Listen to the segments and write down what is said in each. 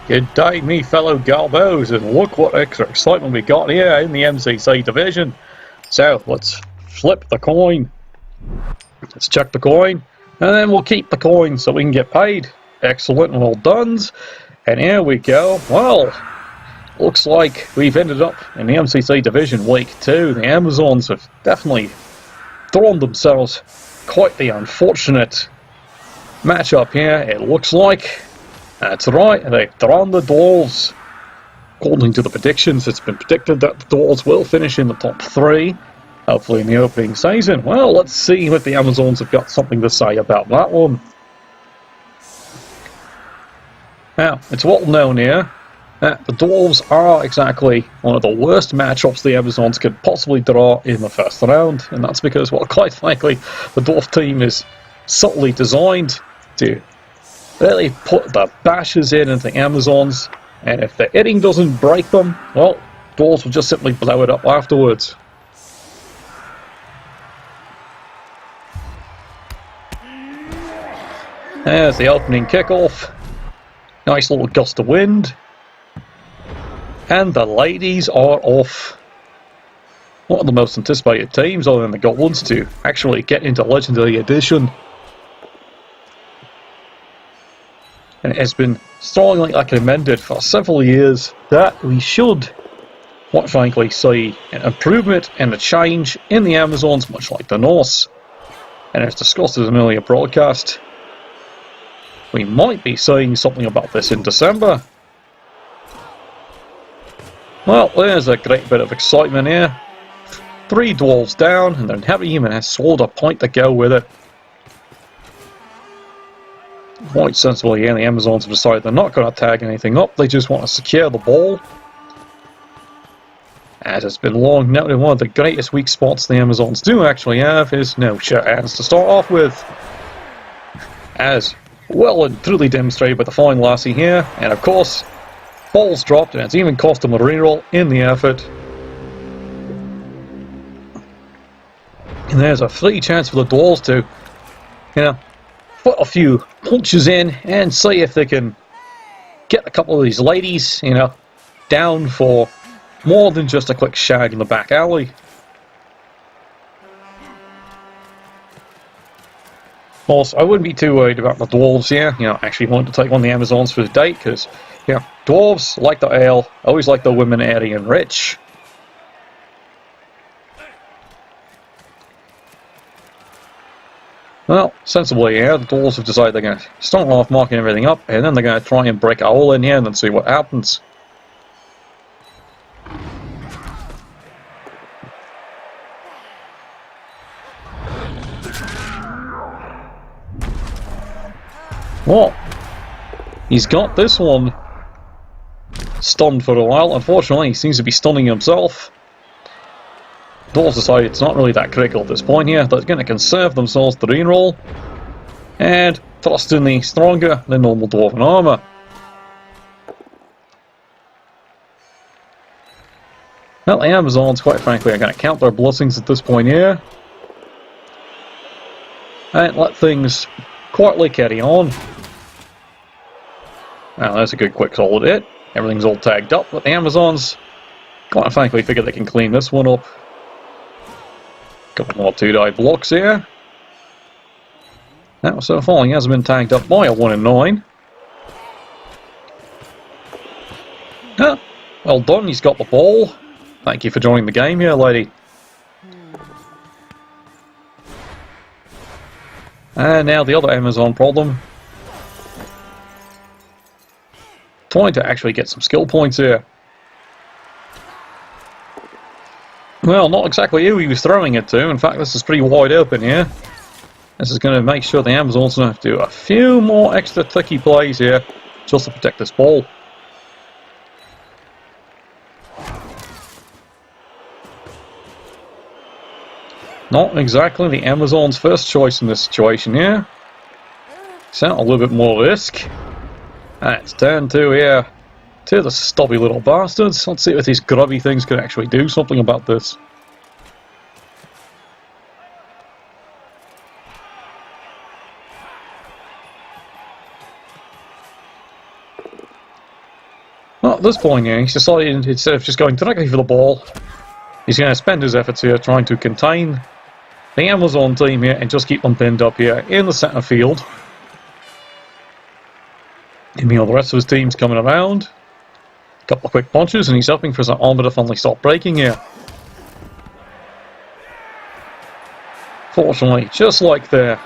Good day, me fellow Galbos, and look what extra excitement we got here in the MCC division. So, let's flip the coin. Let's check the coin, and then we'll keep the coin so we can get paid. Excellent, well done. And here we go. Well, looks like we've ended up in the MCC division week 2. The Amazons have definitely thrown themselves quite the unfortunate matchup here, it looks like. That's right, they've thrown the Dwarves. According to the predictions, it's been predicted that the Dwarves will finish in the top 3, hopefully in the opening season. Well, let's see if the Amazons have got something to say about that one. Now, it's well known here that the Dwarves are exactly one of the worst matchups the Amazons could possibly draw in the first round, and that's because, well, quite frankly, the Dwarf team is subtly designed to really put the bashes in into the Amazons, and if the hitting doesn't break them, well, Dwarves will just simply blow it up afterwards. There's the opening kickoff. Nice little gust of wind. And the ladies are off. One of the most anticipated teams, other than the Goblins, to actually get into Legendary Edition. And it has been strongly recommended for several years that we should, quite frankly, see an improvement and a change in the Amazons, much like the Norse. And as discussed in an earlier broadcast, we might be seeing something about this in December. Well, there's a great bit of excitement here. 3 Dwarves down, and then haven't even has scored a point to go with it. Quite sensibly here, the Amazons have decided they're not going to tag anything up, they just want to secure the ball. As it's been long noted, one of the greatest weak spots the Amazons do actually have is no shut hands to start off with. As well and truly demonstrated by the fine lassie here, and of course, balls dropped, and it's even cost them a reroll in the effort. And there's a free chance for the Dwarves to, put a few punches in and see if they can get a couple of these ladies, down for more than just a quick shag in the back alley. Also, I wouldn't be too worried about the Dwarves here, actually wanting to take on the Amazons for the date, because, Dwarves like the ale, always like the women airy and rich. Well, sensibly here, the Dwarves have decided they're going to start off marking everything up, and then they're going to try and break a hole in here and then see what happens. Well, he's got this one stunned for a while. Unfortunately, he seems to be stunning himself. Dwarves decide it's not really that critical at this point here. They're going to conserve themselves the reroll and thrust in the stronger than normal Dwarven armour. Well, the Amazons, quite frankly, are going to count their blessings at this point here and let things quietly carry on. Now, there's a good quick solid hit. Everything's all tagged up, but the Amazons, quite frankly, figure they can clean this one up. Couple more 2-die blocks here. Now, so far, he hasn't been tagged up by a 1 in 9. Ah, well done, he's got the ball. Thank you for joining the game here, lady. And now the other Amazon problem. Trying to actually get some skill points here. Well, not exactly who he was throwing it to. In fact, this is pretty wide open here. This is going to make sure the Amazons have to do a few more extra tricky plays here just to protect this ball. Not exactly the Amazons' first choice in this situation here. So a little bit more risk. And it's turn 2 here to the stubby little bastards. Let's see if these grubby things can actually do something about this. At this point here, he's decided instead of just going directly for the ball, he's going to spend his efforts here trying to contain the Amazon team here and just keep them pinned up here in the centre field. Meanwhile, the rest of his team's coming around. A couple of quick punches, and he's hoping for his armour to finally stop breaking here. Fortunately, just like their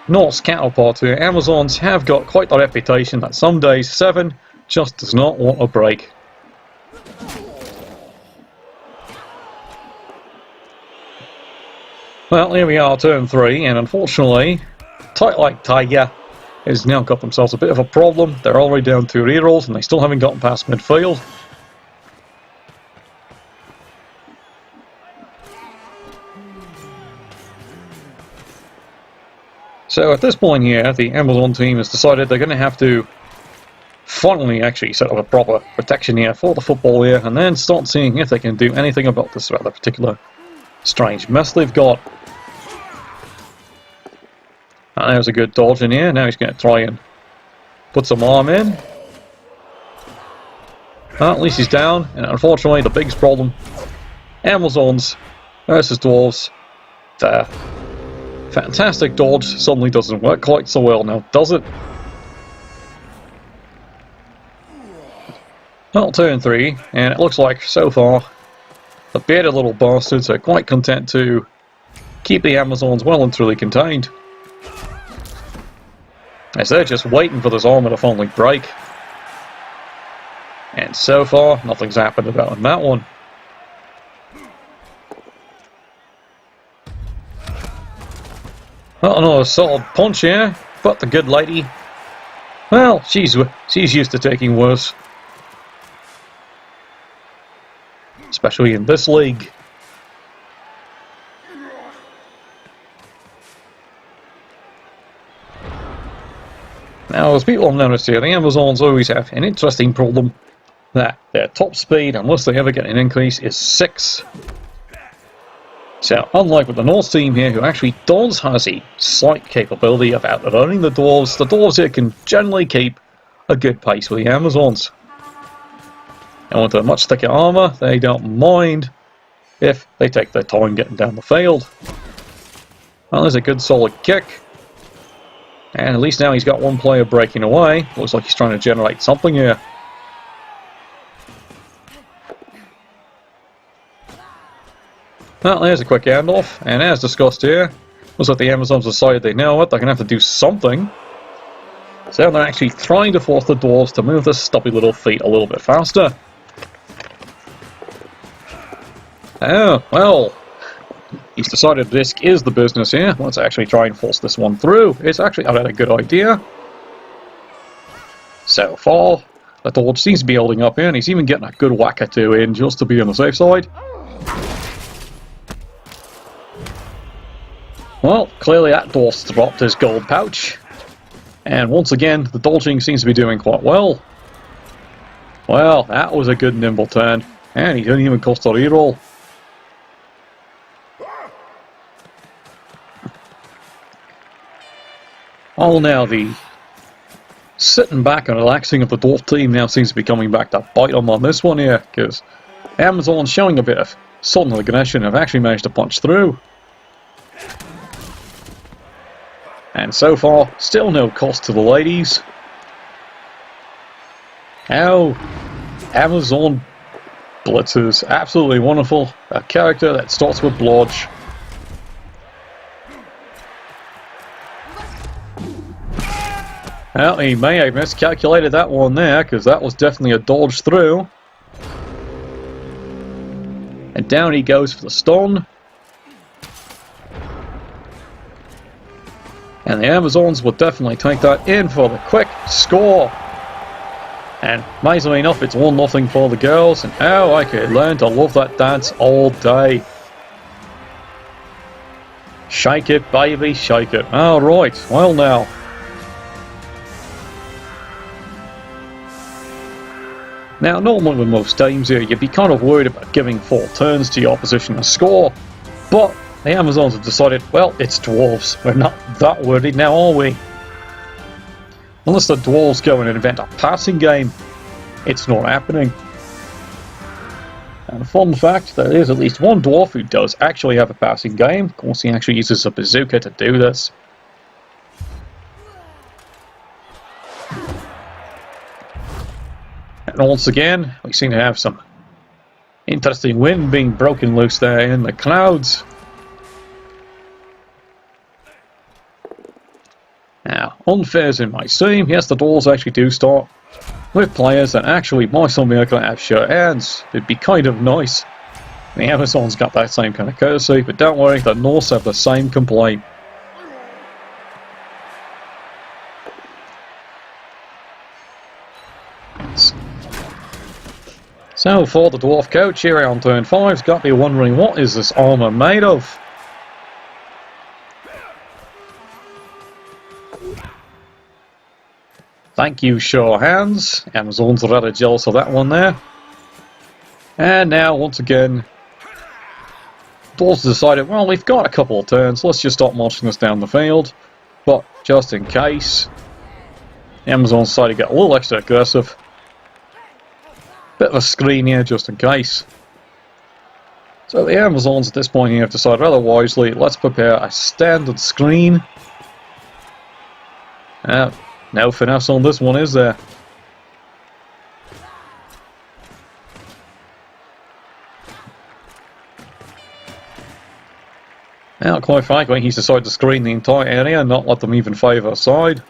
NATTS counterparts here, Amazons have got quite the reputation that some days 7 just does not want a break. Well, here we are, turn 3, and unfortunately, Tight Like Tiger has now got themselves a bit of a problem. They're already down 2 rerolls, and they still haven't gotten past midfield. So at this point here, the Amazon team has decided they're going to have to finally actually set up a proper protection here for the football here, and then start seeing if they can do anything about this rather particular strange mess they've got. And there's a good dodge in here. Now he's going to try and put some arm in. Well, at least he's down, and unfortunately the biggest problem, Amazons versus Dwarves. Their fantastic dodge suddenly doesn't work quite so well now, does it? Well, turn 3, and it looks like so far the bearded little bastards are quite content to keep the Amazons well and truly contained, as they're just waiting for this armour to finally break. And so far, nothing's happened about that one. Well, another solid punch here, but the good lady, well, she's used to taking worse. Especially in this league. Now, as people have noticed here, the Amazons always have an interesting problem that their top speed, unless they ever get an increase, is 6. So, unlike with the NATTS team here, who actually does has a slight capability of outrunning the Dwarves here can generally keep a good pace with the Amazons. And with a much thicker armour, they don't mind if they take their time getting down the field. Well, there's a good solid kick. And at least now he's got one player breaking away. Looks like he's trying to generate something here. Well, there's a quick handoff, and as discussed here, looks like the Amazons decided they know what, they're going to have to do something. So they're actually trying to force the Dwarves to move their stubby little feet a little bit faster. Oh, well, he's decided risk is the business here. Let's actually try and force this one through. It's actually not a good idea. So far, the Dwarf seems to be holding up here, and he's even getting a good whack or two in just to be on the safe side. Well, clearly that Dwarf's dropped his gold pouch. And once again, the dodging seems to be doing quite well. Well, that was a good nimble turn. And he didn't even cost a reroll. Oh, now the sitting back and relaxing of the Dwarf team now seems to be coming back to bite them on this one here, because Amazon's showing a bit of sudden aggression and have actually managed to punch through. And so far, still no cost to the ladies. How Amazon blitzers, absolutely wonderful. A character that starts with Blodge. Well, he may have miscalculated that one there, because that was definitely a dodge through. And down he goes for the stun. And the Amazons will definitely take that in for the quick score. And amazingly enough, it's 1-0 for the girls. And how I could learn to love that dance all day. Shake it, baby, shake it. Alright, well now. Now, normally with most teams here, you'd be kind of worried about giving 4 turns to your opposition to score. But the Amazons have decided, well, it's Dwarves. We're not that worried now, are we? Unless the Dwarves go and invent a passing game, it's not happening. And a fun fact, there is at least one dwarf who does actually have a passing game. Of course, he actually uses a bazooka to do this. And once again, we seem to have some interesting wind being broken loose there in the clouds. Now, unfairs in my team. Yes, the doors actually do start with players that actually, by some miracle, have shirt hands. It'd be kind of nice. The Amazon's got that same kind of courtesy, but don't worry, the Norse have the same complaint. So, for the dwarf coach here on turn 5, has got to be wondering, what is this armour made of? Thank you, sure hands. Amazon's rather jealous of that one there. And now, once again, Dwarves decided, well, we've got a couple of turns, let's just start marching this down the field. But, just in case, Amazon decided to get a little extra aggressive. Bit of a screen here, just in case. So the Amazons at this point here have decided rather wisely, let's prepare a standard screen. No finesse on this one, is there? Now, quite frankly, he's decided to screen the entire area and not let them even favour a side.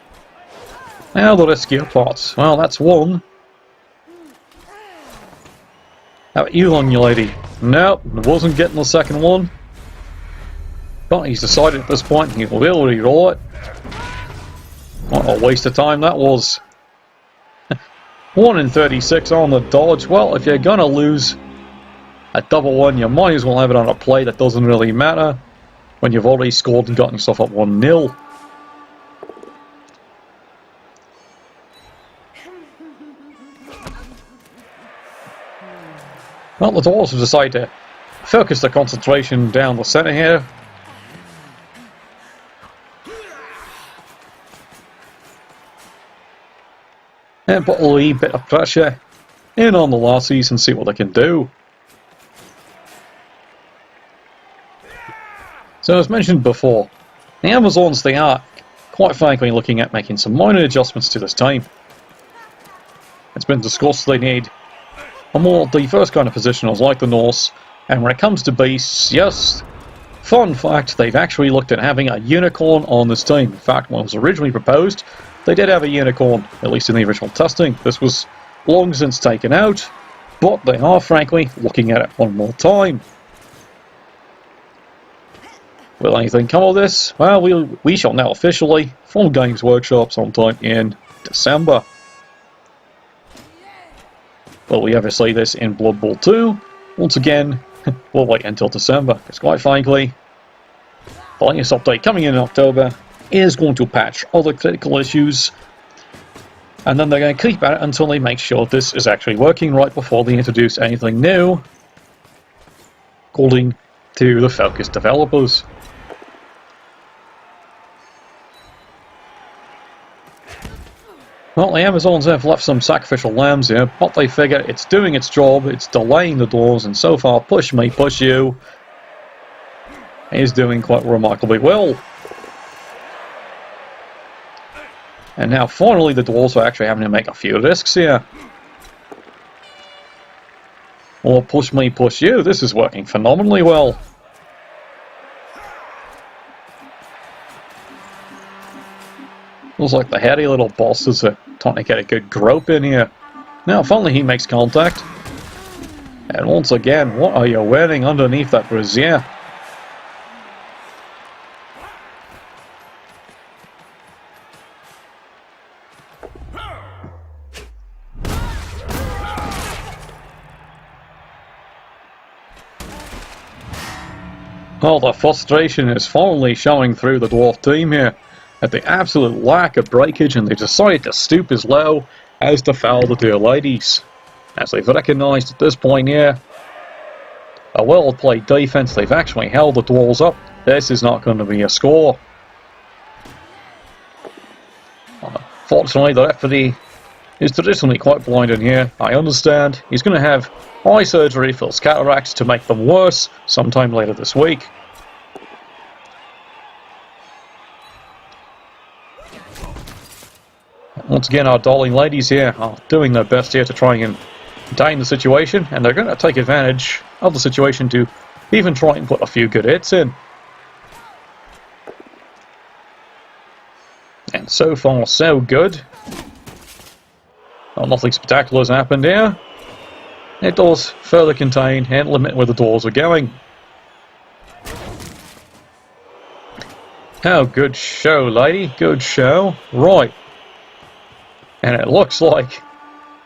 Now, the rescue pots. Well, that's one. How about you on, you lady? Nope, wasn't getting the second one. But he's decided at this point he will re-roll it. What a waste of time that was. 1 in 36 on the dodge. Well, if you're going to lose a double one, you might as well have it on a play that doesn't really matter when you've already scored and gotten yourself up 1-0. Well, the Dwarves have decided to focus their concentration down the centre here. And put a wee bit of pressure in on the Lassies and see what they can do. So as mentioned before, the Amazons, they are quite frankly looking at making some minor adjustments to this team. It's been discussed they need a more diverse kind of positionals like the Norse, and when it comes to beasts, yes, fun fact, they've actually looked at having a unicorn on this team. In fact, when it was originally proposed, they did have a unicorn, at least in the original testing. This was long since taken out, but they are frankly looking at it one more time. Will anything come of this? Well, we shall know officially from Games Workshop sometime in December. Will we ever see this in Blood Bowl 2? Once again, we'll wait until December, because quite frankly, the latest update coming in October is going to patch all the critical issues, and then they're going to keep at it until they make sure this is actually working right before they introduce anything new, according to the focused developers. Well, the Amazons have left some sacrificial lambs here, but they figure it's doing its job, it's delaying the doors, and so far, push me, push you, is doing quite remarkably well. And now, finally, the dwarves are actually having to make a few risks here. Or push me, push you, this is working phenomenally well. Looks like the hairy little bosses are trying to get a good grope in here. Now, finally he makes contact. And once again, what are you wearing underneath that brassiere? Well, the frustration is finally showing through the dwarf team here at the absolute lack of breakage, and they've decided to stoop as low as to foul the dear ladies. As they've recognised at this point here, a well-played defence, they've actually held the dwarves up. This is not going to be a score. Fortunately, the referee is traditionally quite blind in here. I understand. He's going to have eye surgery for his cataracts to make them worse sometime later this week. Once again, our darling ladies here are doing their best here to try and contain the situation, and they're going to take advantage of the situation to even try and put a few good hits in. And so far, so good. Well, nothing spectacular has happened here. It does further contain and limit where the doors are going. Oh, good show, lady. Good show. Right. And it looks like,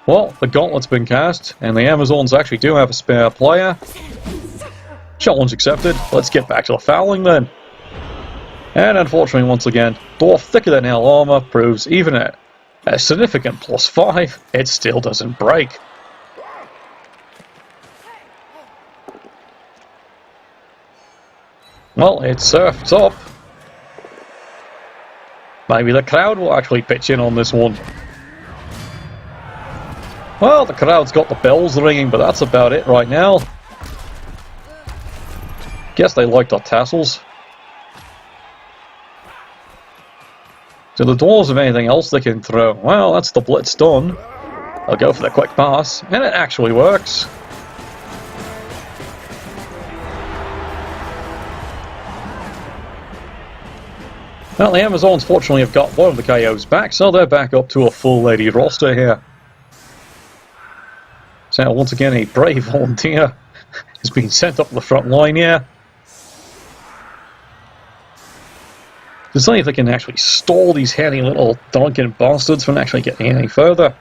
well, the gauntlet's been cast, and the Amazons actually do have a spare player. Challenge accepted. Let's get back to the fouling then. And unfortunately, once again, dwarf thicker than hell armor proves even at a significant +5, it still doesn't break. Well, it surfs up. Maybe the crowd will actually pitch in on this one. Well, the crowd's got the bells ringing, but that's about it right now. Guess they liked our tassels. So the dwarves have anything else they can throw. Well, that's the blitz done. I'll go for the quick pass, and it actually works. Well, the Amazons fortunately have got one of the KOs back, so they're back up to a full lady roster here. So once again, a brave volunteer has been sent up the front line here. To see if they can actually stall these handy little drunken bastards from actually getting any further.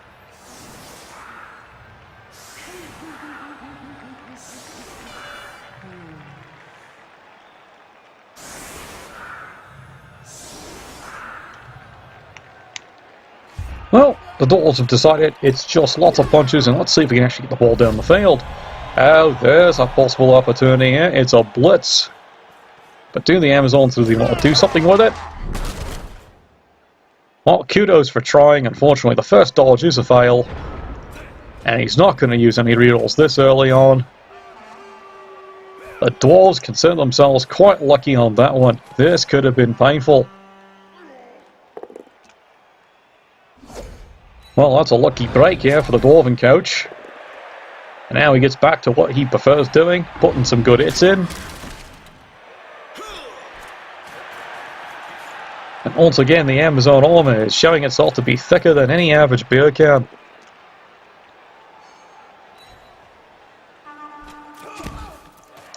Well, the Dwarves have decided it's just lots of punches, and let's see if we can actually get the ball down the field. Oh, there's a possible opportunity here. It's a blitz. But do the Amazons really want to do something with it? Well, kudos for trying. Unfortunately, the first dodge is a fail. And he's not going to use any rerolls this early on. The Dwarves consider themselves quite lucky on that one. This could have been painful. Well, that's a lucky break here for the Dwarven coach. And now he gets back to what he prefers doing, putting some good hits in. And once again, the Amazon armor is showing itself to be thicker than any average beer can.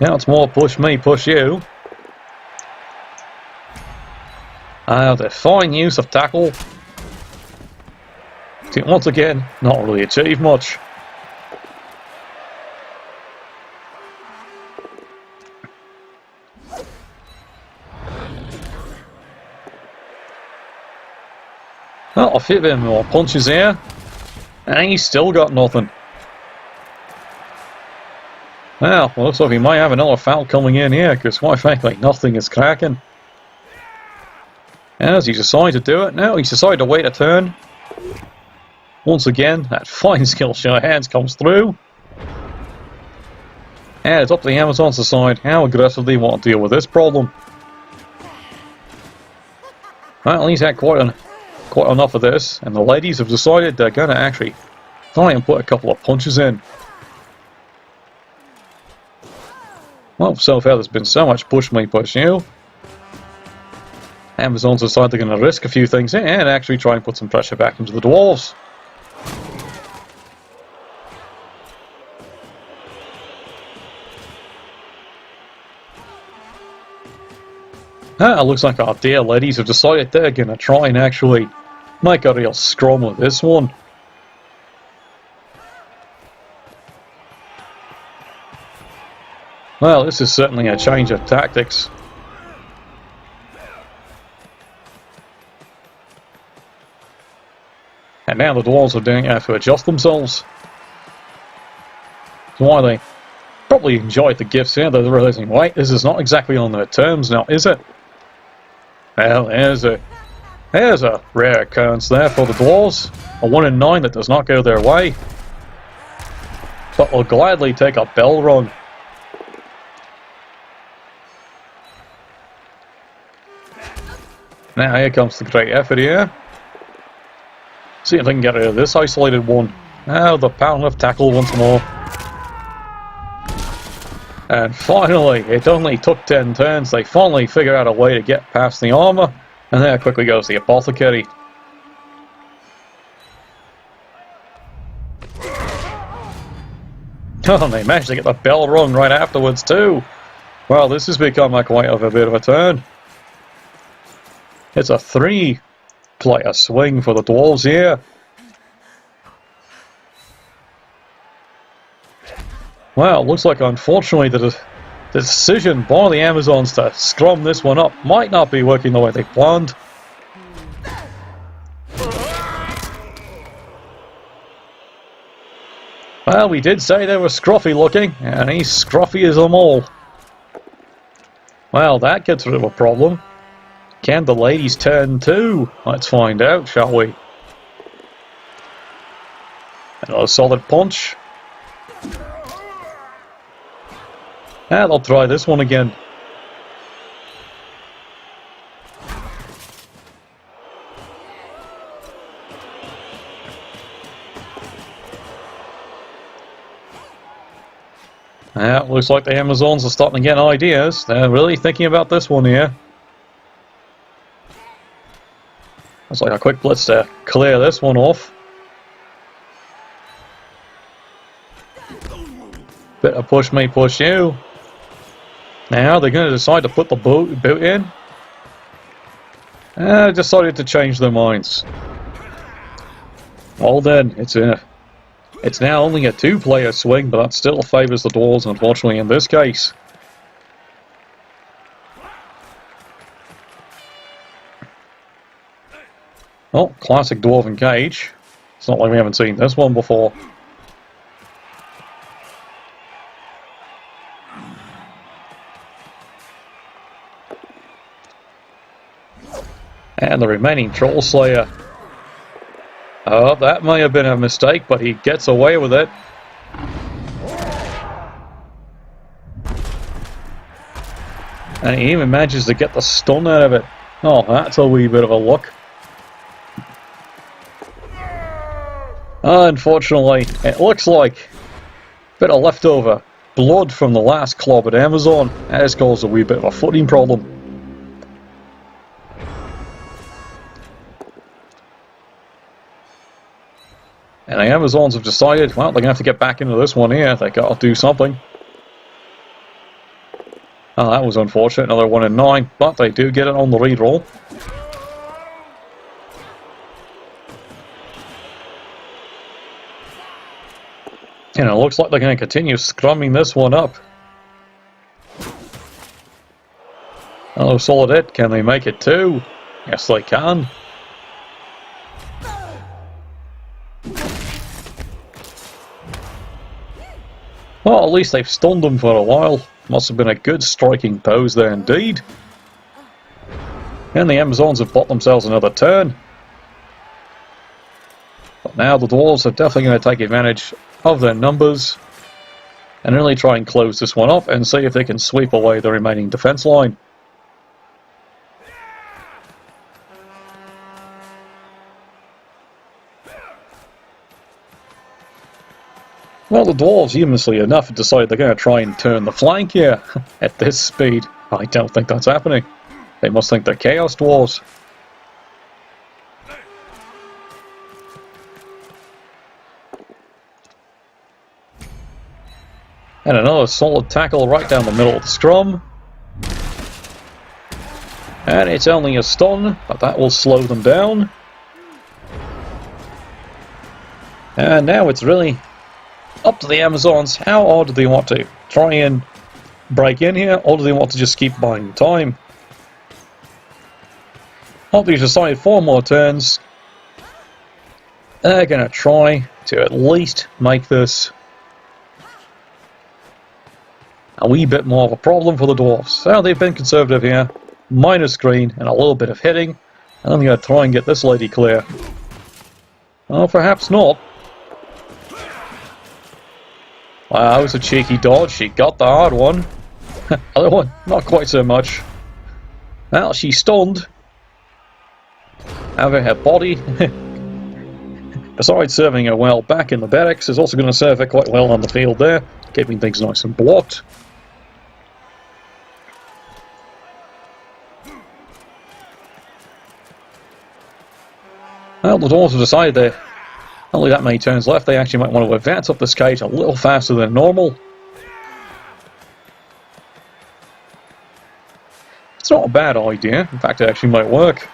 Now it's more push me, push you. The fine use of tackle. Once again, not really achieved much. Well, a few bit more punches here, and he's still got nothing. Well, looks like we might have another foul coming in here, because quite frankly, nothing is cracking. As he decided to do it, now he's decided to wait a turn. Once again, that fine skill show of hands comes through. And it's up to the Amazons to decide how aggressively they want to deal with this problem. Well, he's had quite enough of this, and the ladies have decided they're going to actually try and put a couple of punches in. Well, so far there's been so much push me, push you. Amazons decide they're going to risk a few things and actually try and put some pressure back into the Dwarves. It looks like our dear ladies have decided they're going to try and actually make a real scrum with this one. Well, this is certainly a change of tactics. And now the Dwarves are doing have to adjust themselves. That's why they probably enjoyed the gifts here. They're realizing, wait, this is not exactly on their terms now, is it? Well, there's a There's a rare occurrence there for the Dwarves. A 1 in 9 that does not go their way. But will gladly take a bell run. Now here comes the great effort here. See if I can get rid of this isolated one. Now the pound of tackle once more. And finally, it only took 10 turns, they finally figure out a way to get past the armour. And there quickly goes the apothecary. Oh, and they managed to get the bell rung right afterwards too. Well, this has become quite a bit of a turn. It's a 3-player swing for the Dwarves here. Well, it looks like unfortunately the decision by the Amazons to scrum this one up might not be working the way they planned. Well, we did say they were scruffy looking, and he's scruffy as them all. Well, that gets rid of a problem. Can the ladies turn too? Let's find out, shall we? Another solid punch. And I'll try this one again. Yeah, looks like the Amazons are starting to get ideas. They're really thinking about this one here. Looks like a quick blitz to clear this one off. Bit of push me, push you. Now they're going to decide to put the boot in. And decided to change their minds. Well then, it's now only a 2-player swing, but that still favours the Dwarves, unfortunately, in this case. Oh, classic Dwarven cage. It's not like we haven't seen this one before. And the remaining Troll Slayer. Oh, that may have been a mistake, but he gets away with it. And he even manages to get the stun out of it. Oh, that's a wee bit of a look. Unfortunately, it looks like a bit of leftover blood from the last clobbered Amazon has caused a wee bit of a footing problem. And the Amazons have decided, well, they're going to have to get back into this one here. They got to do something. Oh, that was unfortunate. Another 1 in 9, but they do get it on the reroll. And it looks like they're going to continue scrumming this one up. Hello, solid hit. Can they make it too? Yes, they can. Well, at least they've stunned them for a while. Must have been a good striking pose there indeed. And the Amazons have bought themselves another turn. But now the Dwarves are definitely going to take advantage of their numbers and really try and close this one up and see if they can sweep away the remaining defense line. Well, the Dwarves, humorously enough, have decided they're going to try and turn the flank here. At this speed, I don't think that's happening. They must think they're Chaos Dwarves. And another solid tackle right down the middle of the scrum. And it's only a stun, but that will slow them down. And now it's really up to the Amazons. How hard do they want to try and break in here, or do they want to just keep buying time? After you've decided 4 more turns, they're going to try to at least make this a wee bit more of a problem for the Dwarves. So they've been conservative here, minus green and a little bit of hitting. And I'm going to try and get this lady clear. Oh, perhaps not. Wow, that was a cheeky dodge. She got the hard one. Other one, not quite so much. Well, she's stunned. However, her body, besides serving her well back in the barracks, is also going to serve her quite well on the field there, keeping things nice and blocked. Well, the Dwarves have decided that only that many turns left. They actually might want to advance up this cage a little faster than normal. It's not a bad idea. In fact, it actually might work.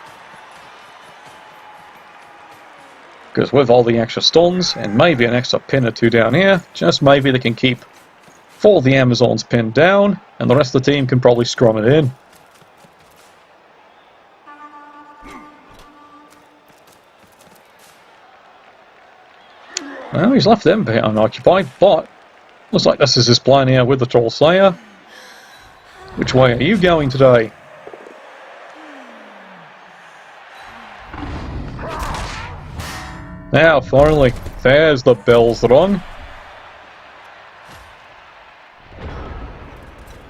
Because with all the extra stuns and maybe an extra pin or two down here, just maybe they can keep 4 of the Amazons pinned down, and the rest of the team can probably scrum it in. Well, he's left them bit unoccupied, but looks like this is his plan here with the Troll Slayer. Which way are you going today? Now, finally, there's the bells rung.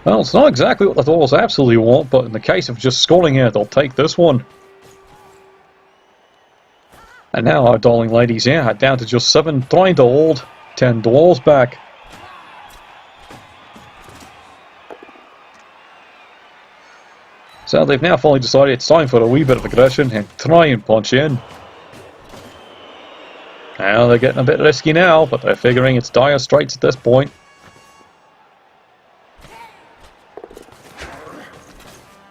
Well, it's not exactly what the Dwarves absolutely want, but in the case of just scoring here, they'll take this one. And now our darling ladies here are down to just 7, trying to hold 10 Dwarves back. So they've now finally decided it's time for a wee bit of aggression and try and punch in. Now they're getting a bit risky now, but they're figuring it's dire straits at this point.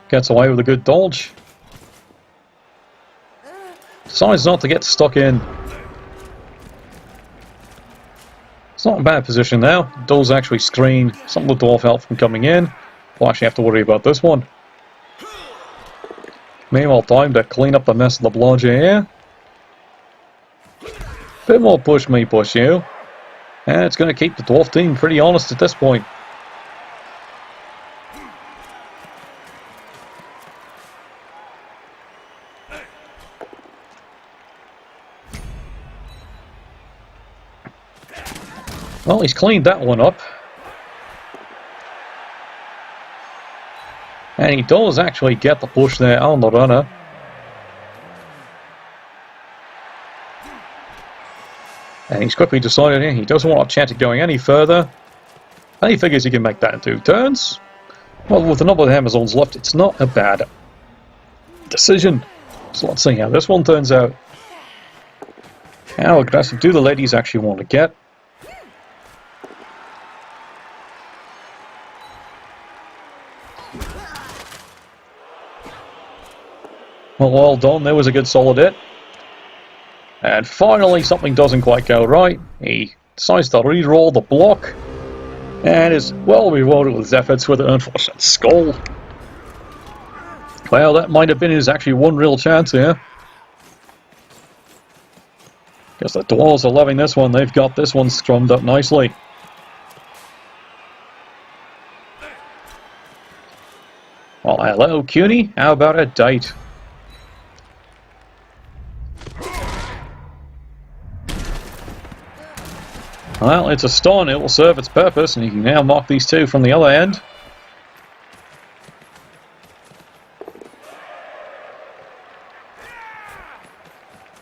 Gets away with a good dodge. Decides not to get stuck in. It's not a bad position now. It does actually screen some of the dwarf help from coming in. We'll actually have to worry about this one. Meanwhile, time to clean up the mess of the blodger here. Bit more push me, push you. And it's going to keep the dwarf team pretty honest at this point. Well, he's cleaned that one up. And he does actually get the push there on the runner. And he's quickly decided he doesn't want to chance it going any further. And he figures he can make that in 2 turns. Well, with the number of Amazons left, it's not a bad decision. So let's see how this one turns out. How aggressive do the ladies actually want to get? Well done, there was a good solid hit. And finally something doesn't quite go right. He decides to re-roll the block. And is well rewarded with his efforts with an unfortunate skull. Well, that might have been his actually one real chance here. Because the Dwarves are loving this one. They've got this one scrummed up nicely. Well, hello, Cuny. How about a date? Well, it's a stun. It will serve its purpose, and you can now mark these 2 from the other end.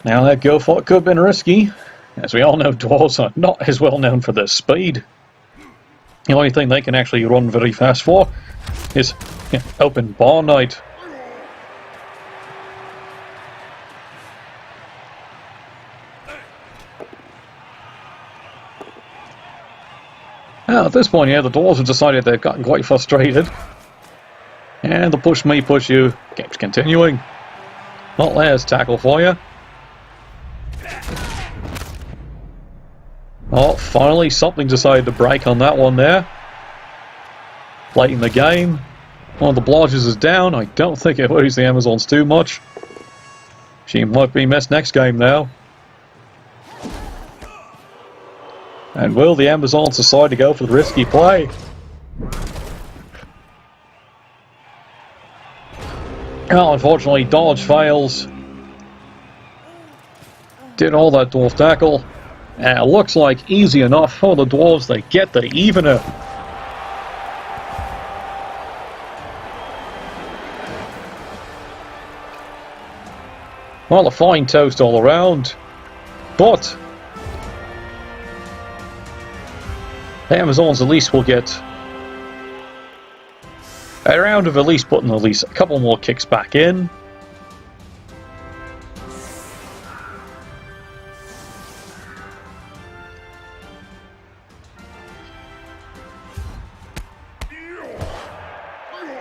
Now that go for it could have been risky. As we all know, dwarves are not as well known for their speed. The only thing they can actually run very fast for is open bar night. Now, at this point here, the Dwarves have decided they've gotten quite frustrated. And the push me, push you keeps continuing. Well, there's tackle for you. Oh, finally something decided to break on that one there. Late in the game. One of the blodgers is down. I don't think it worries the Amazons too much. She might be missed next game now. And will the Amazons decide to go for the risky play? Oh, unfortunately, dodge fails. Did all that dwarf tackle. And it looks like easy enough for the dwarves. They get the evener. Well, a fine toast all around. But the Amazons at least will get a round of at least putting at least a couple more kicks back in.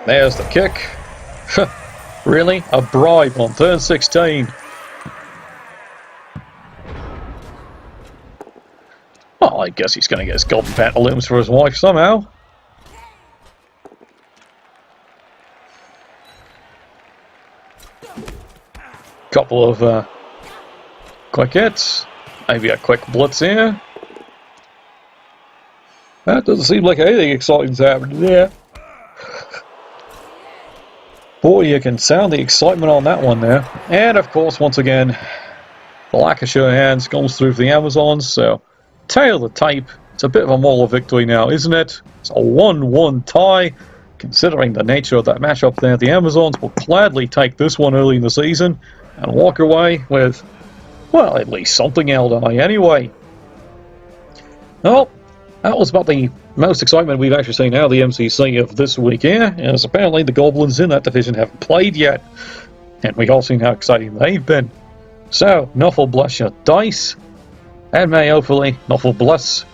There's the kick. Really? A bribe on turn 16. Well, I guess he's going to get his golden pantaloons for his wife somehow. Couple of quick hits. Maybe a quick blitz here. That doesn't seem like anything exciting's happening there. Boy, you can sound the excitement on that one there. And of course, once again, the lack of sure hands comes through for the Amazons. So, tail the tape. It's a bit of a moral victory now, isn't it? It's a 1-1 tie. Considering the nature of that matchup there, the Amazons will gladly take this one early in the season and walk away with, well, at least something LI anyway. Well, that was about the most excitement we've actually seen out of the MCC of this week here, as apparently the Goblins in that division haven't played yet, and we've all seen how exciting they've been. So, Nuffle bless your dice, and may hopefully Nuffle bless